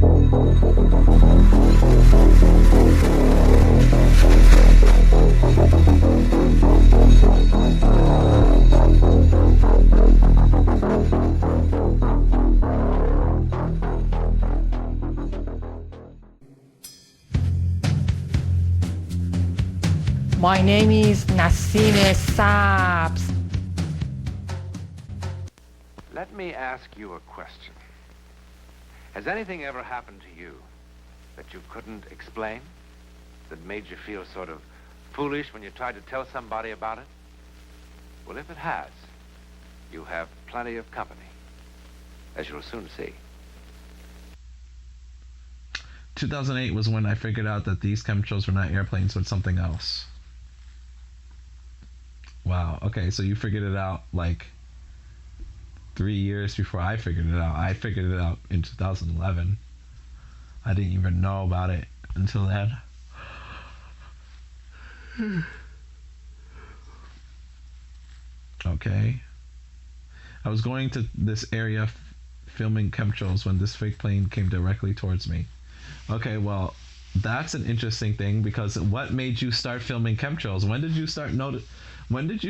My name is Nassim Sabs. Let me ask you a question. Has anything ever happened to you that you couldn't explain? That made you feel sort of foolish when you tried to tell somebody about it? Well, if it has, you have plenty of company, as you'll soon see. 2008 was when I figured out that these chemtrails were not airplanes but something else. Wow, okay, so you figured it out like 3 years before I figured it out. I figured it out in 2011. I didn't even know about it until then. Okay. I was going to this area filming chemtrails when this fake plane came directly towards me. Okay, well, that's an interesting thing, because what made you start filming chemtrails? When did you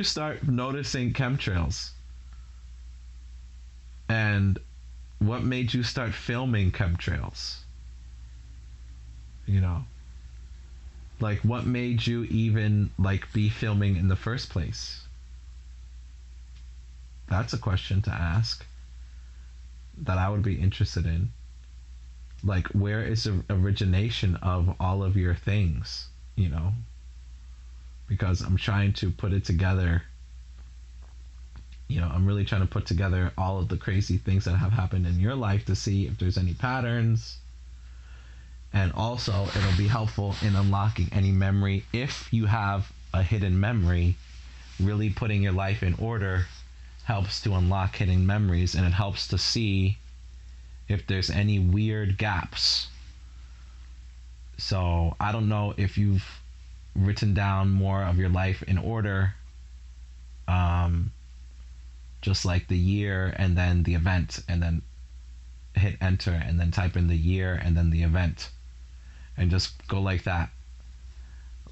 start noticing chemtrails? And what made you start filming chemtrails? You know, like, what made you even like be filming in the first place? That's a question to ask that I would be interested in. Like, where is the origination of all of your things, you know? Because I'm trying to put it together. You know, I'm really trying to put together all of the crazy things that have happened in your life to see if there's any patterns. And also, it'll be helpful in unlocking any memory. If you have a hidden memory, really putting your life in order helps to unlock hidden memories, and it helps to see if there's any weird gaps. So I don't know if you've written down more of your life in order, just like the year and then the event, and then hit enter and then type in the year and then the event, and just go like that,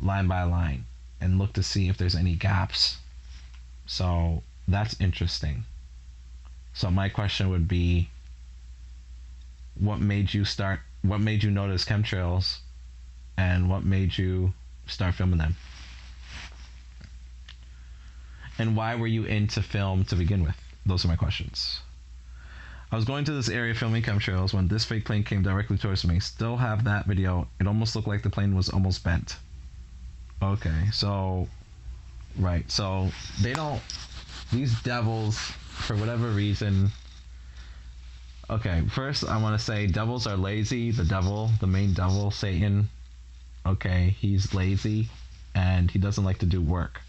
line by line, and look to see if there's any gaps. So that's interesting. So my question would be, what made you notice chemtrails, and what made you start filming them? And why were you into film to begin with? Those are my questions. I was going to this area filming chemtrails when this fake plane came directly towards me. Still have that video. It almost looked like the plane was almost bent. Okay, so right, so these devils, for whatever reason. Okay, first I want to say devils are lazy. The devil, the main devil, Satan, okay, he's lazy and he doesn't like to do work.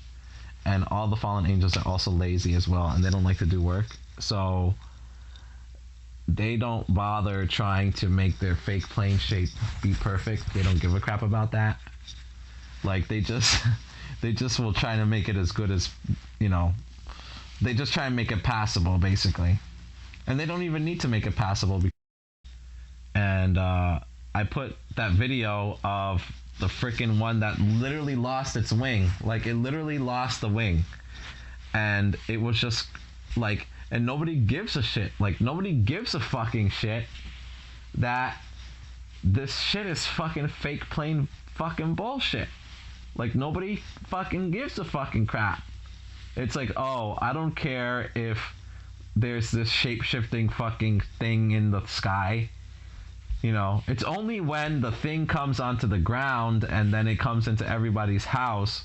And all the fallen angels are also lazy as well, and they don't like to do work. So they don't bother trying to make their fake plane shape be perfect. They don't give a crap about that. Like, they just will try to make it as good as, you know, they just try and make it passable, basically. And they don't even need to make it passable. And I put that video of the freaking one that literally lost its wing. Like, it literally lost the wing. And it was just like, and nobody gives a shit. Like, nobody gives a fucking shit that this shit is fucking fake plane fucking bullshit. Like, nobody fucking gives a fucking crap. It's like, oh, I don't care if there's this shape-shifting fucking thing in the sky. You know, it's only when the thing comes onto the ground and then it comes into everybody's house,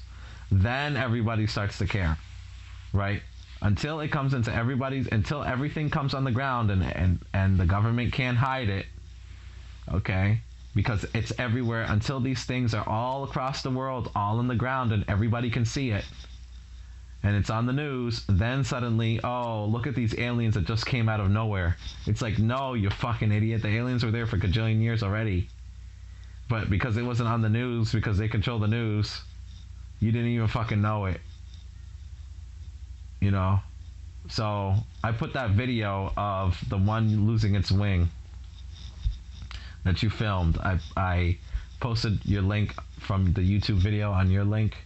then everybody starts to care, right? Until it comes into until everything comes on the ground and the government can't hide it, okay? Because it's everywhere. Until these things are all across the world, all on the ground, and everybody can see it, and it's on the news, then suddenly, oh, look at these aliens that just came out of nowhere. It's like, no, you fucking idiot. The aliens were there for a gajillion years already. But because it wasn't on the news, because they control the news, you didn't even fucking know it. You know? So I put that video of the one losing its wing. that you filmed, I posted your link from the YouTube video on your link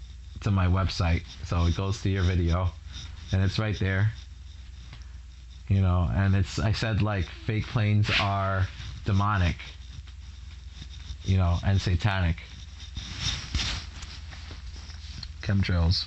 to my website, so it goes to your video, and it's right there. You know, and I said like fake planes are demonic, you know, and satanic. Chemtrails.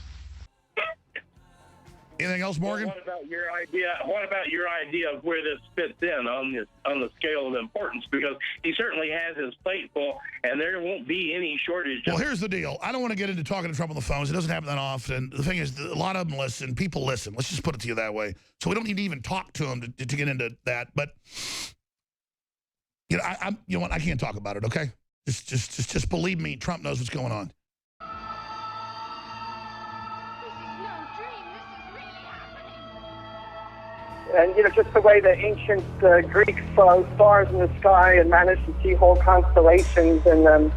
Anything else, Morgan? Well, what about your idea of where this fits in on the scale of importance? Because he certainly has his plate full, and there won't be any shortage. Well, here's the deal. I don't want to get into talking to Trump on the phones. It doesn't happen that often. The thing is, a lot of them listen. People listen. Let's just put it to you that way. So we don't need to even talk to him to get into that. But you know, you know what? I can't talk about it. Okay, just believe me. Trump knows what's going on. And, you know, just the way the ancient Greeks saw stars in the sky and managed to see whole constellations, and,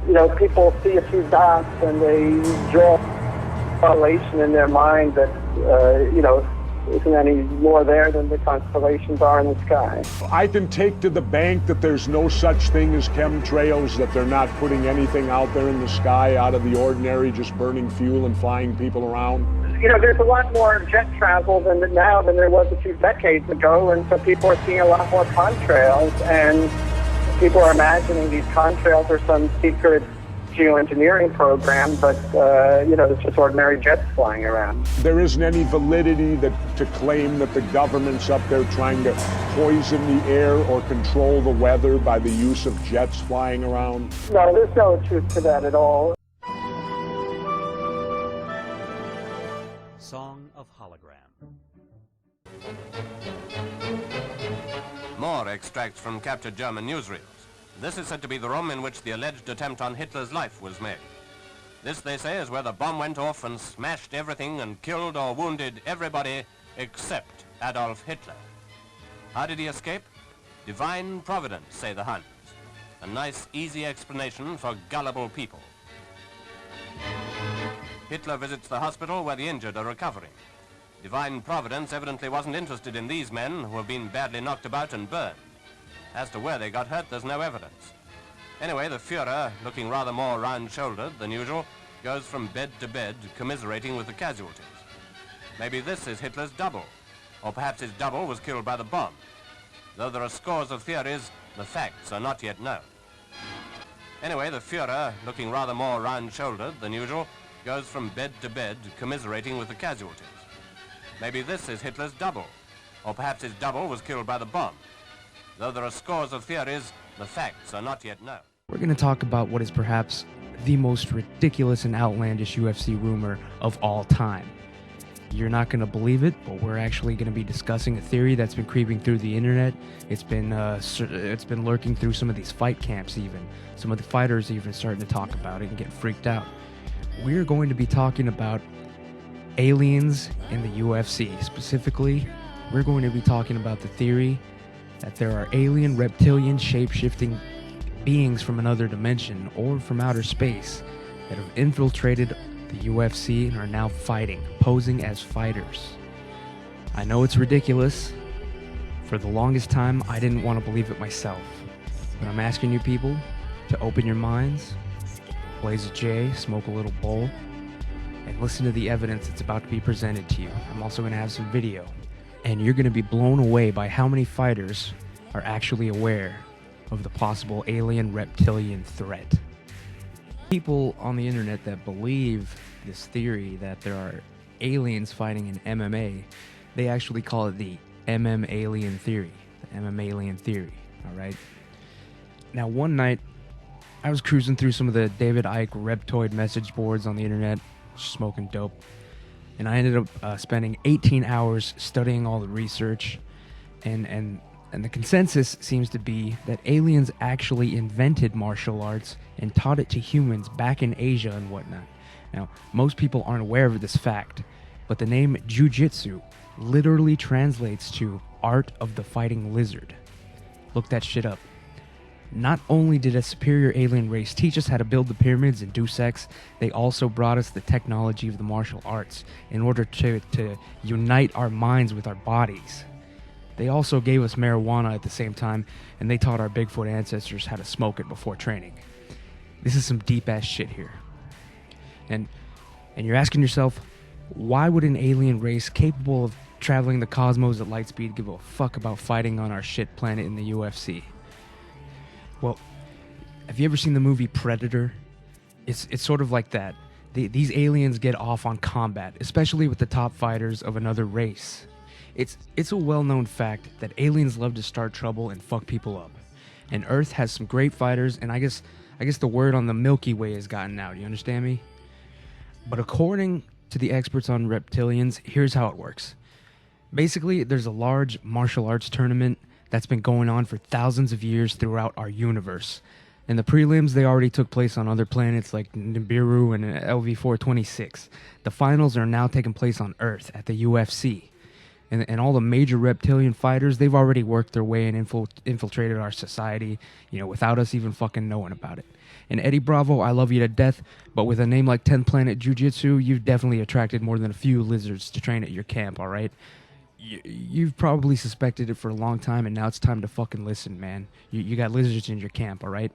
you know, people see a few dots and they draw a correlation in their mind that, you know, isn't any more there than the constellations are in the sky. I can take to the bank that there's no such thing as chemtrails, that they're not putting anything out there in the sky out of the ordinary, just burning fuel and flying people around. You know, there's a lot more jet travel now than there was a few decades ago, and so people are seeing a lot more contrails, and people are imagining these contrails are some secret geoengineering program, but, you know, it's just ordinary jets flying around. There isn't any validity to claim that the government's up there trying to poison the air or control the weather by the use of jets flying around. No, there's no truth to that at all. Song of Hologram. More extracts from captured German newsreels. This is said to be the room in which the alleged attempt on Hitler's life was made. This, they say, is where the bomb went off and smashed everything and killed or wounded everybody except Adolf Hitler. How did he escape? Divine providence, say the Huns. A nice, easy explanation for gullible people. Hitler visits the hospital where the injured are recovering. Divine providence evidently wasn't interested in these men who have been badly knocked about and burned. As to where they got hurt, there's no evidence. Anyway, the Führer, looking rather more round-shouldered than usual, goes from bed to bed, commiserating with the casualties. Maybe this is Hitler's double, or perhaps his double was killed by the bomb. Though there are scores of theories, the facts are not yet known. Anyway, the Führer, looking rather more round-shouldered than usual, goes from bed to bed, commiserating with the casualties. Maybe this is Hitler's double, or perhaps his double was killed by the bomb. Though there are scores of theories, the facts are not yet known. We're going to talk about what is perhaps the most ridiculous and outlandish UFC rumor of all time. You're not going to believe it, but we're actually going to be discussing a theory that's been creeping through the internet. It's been lurking through some of these fight camps even. Some of the fighters even starting to talk about it and get freaked out. We're going to be talking about aliens in the UFC. Specifically, we're going to be talking about the theory that there are alien, reptilian, shape-shifting beings from another dimension or from outer space that have infiltrated the UFC and are now fighting, posing as fighters. I know it's ridiculous. For the longest time, I didn't want to believe it myself. But I'm asking you people to open your minds, blaze a J, smoke a little bowl, and listen to the evidence that's about to be presented to you. I'm also going to have some video. And you're going to be blown away by how many fighters are actually aware of the possible alien reptilian threat. People on the internet that believe this theory that there are aliens fighting in MMA, they actually call it the MM alien theory. The MM alien theory, all right? Now, one night, I was cruising through some of the David Icke reptoid message boards on the internet, smoking dope. And I ended up spending 18 hours studying all the research, and the consensus seems to be that aliens actually invented martial arts and taught it to humans back in Asia and whatnot. Now, most people aren't aware of this fact, but the name Jiu-Jitsu literally translates to art of the fighting lizard. Look that shit up. Not only did a superior alien race teach us how to build the pyramids and do sex, they also brought us the technology of the martial arts in order to unite our minds with our bodies. They also gave us marijuana at the same time, and they taught our Bigfoot ancestors how to smoke it before training. This is some deep-ass shit here. And you're asking yourself, why would an alien race capable of traveling the cosmos at light speed give a fuck about fighting on our shit planet in the UFC? Well, have you ever seen the movie Predator? It's sort of like that. These aliens get off on combat, especially with the top fighters of another race. It's a well-known fact that aliens love to start trouble and fuck people up. And Earth has some great fighters, and I guess the word on the Milky Way has gotten out. You understand me? But according to the experts on reptilians, here's how it works. Basically, there's a large martial arts tournament that's been going on for thousands of years throughout our universe. And the prelims, they already took place on other planets like Nibiru and LV-426. The finals are now taking place on Earth at the UFC. And all the major reptilian fighters, they've already worked their way and infiltrated our society, without us even fucking knowing about it. And Eddie Bravo, I love you to death, but with a name like 10 Planet Jiu-Jitsu, you've definitely attracted more than a few lizards to train at your camp, all right? You've probably suspected it for a long time, and now it's time to fucking listen, man. You got lizards in your camp, all right?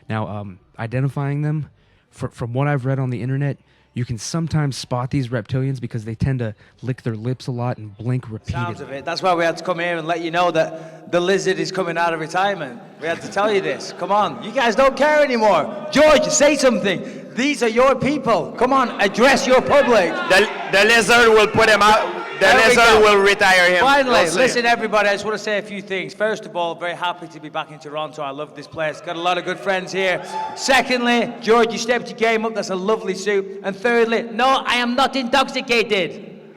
Now, identifying them, from what I've read on the internet, you can sometimes spot these reptilians because they tend to lick their lips a lot and blink repeatedly. Sounds of it. That's why we had to come here and let you know that the lizard is coming out of retirement. We had to tell you this. Come on. You guys don't care anymore. George, say something. These are your people. Come on, address your public. The lizard will put him out. The lizard will retire him. Finally, listen, everybody, I just want to say a few things. First of all, very happy to be back in Toronto. I love this place. Got a lot of good friends here. Secondly, George, you stepped your game up. That's a lovely suit. And thirdly, no, I am not intoxicated.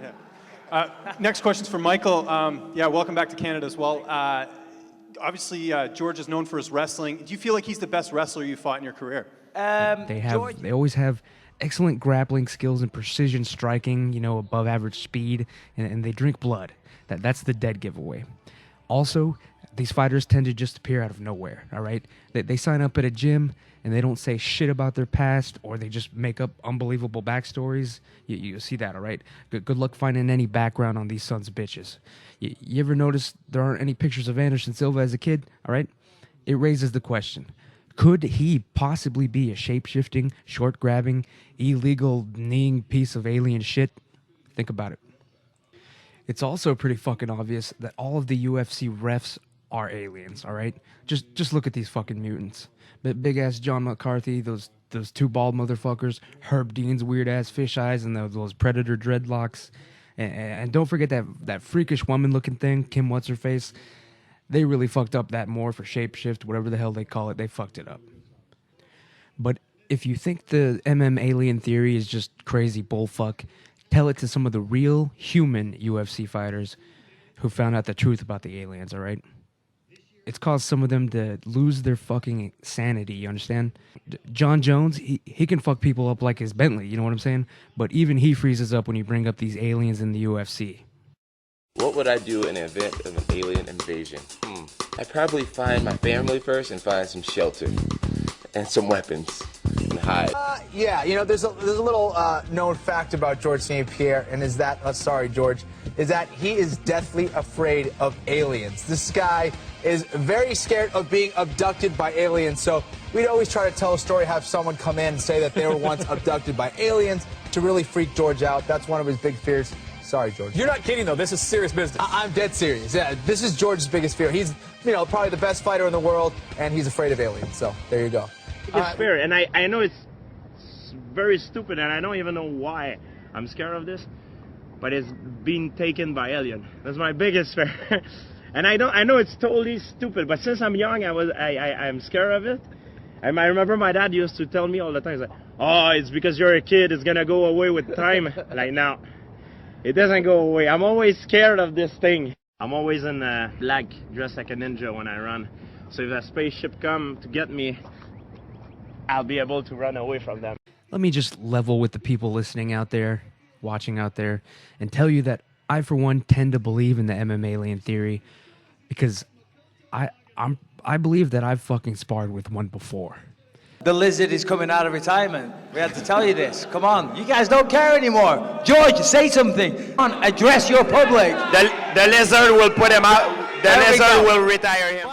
Yeah. Next question's for Michael. Welcome back to Canada as well. Obviously, George is known for his wrestling. Do you feel like he's the best wrestler you fought in your career? They always have excellent grappling skills and precision striking, above average speed, and they drink blood. That's the dead giveaway. Also, these fighters tend to just appear out of nowhere, all right? They sign up at a gym, and they don't say shit about their past, or they just make up unbelievable backstories. You see that, all right? Good luck finding any background on these sons of bitches. You ever notice there aren't any pictures of Anderson Silva as a kid, all right? It raises the question. Could he possibly be a shape-shifting, short-grabbing, illegal, kneeing piece of alien shit? Think about it. It's also pretty fucking obvious that all of the UFC refs are aliens, all right? Just look at these fucking mutants. Big-ass John McCarthy, those two bald motherfuckers, Herb Dean's weird-ass fish eyes, and those Predator dreadlocks. And don't forget that freakish woman-looking thing, Kim What's-Her-Face. They really fucked up that more for shapeshift, whatever the hell they call it. They fucked it up. But if you think the alien theory is just crazy bullfuck, tell it to some of the real human UFC fighters who found out the truth about the aliens, all right? It's caused some of them to lose their fucking sanity, you understand? John Jones, he can fuck people up like his Bentley, you know what I'm saying? But even he freezes up when you bring up these aliens in the UFC. What would I do in the event of an alien invasion? I'd probably find my family first and find some shelter and some weapons and hide. There's a little known fact about George St. Pierre, and is that he is deathly afraid of aliens. This guy is very scared of being abducted by aliens, so we'd always try to tell a story, have someone come in and say that they were once abducted by aliens to really freak George out. That's one of his big fears. Sorry, George. You're not kidding, though. This is serious business. I'm dead serious. Yeah, this is George's biggest fear. He's, probably the best fighter in the world, and he's afraid of aliens. So there you go. It's fear, and I know it's very stupid, and I don't even know why I'm scared of this, but it's being taken by alien. That's my biggest fear. And I know it's totally stupid, but since I'm young, I'm scared of it. And I remember my dad used to tell me all the time, he's like, "Oh, it's because you're a kid. It's gonna go away with time." Like, no. It doesn't go away. I'm always scared of this thing. I'm always in black, dressed like a ninja when I run. So if a spaceship come to get me, I'll be able to run away from them. Let me just level with the people listening out there, watching out there, and tell you that I, for one, tend to believe in the alien theory because I believe that I've fucking sparred with one before. The lizard is coming out of retirement. We had to tell you this. Come on. You guys don't care anymore. George, say something. Come on, address your public. The lizard will put him out. The lizard will retire him.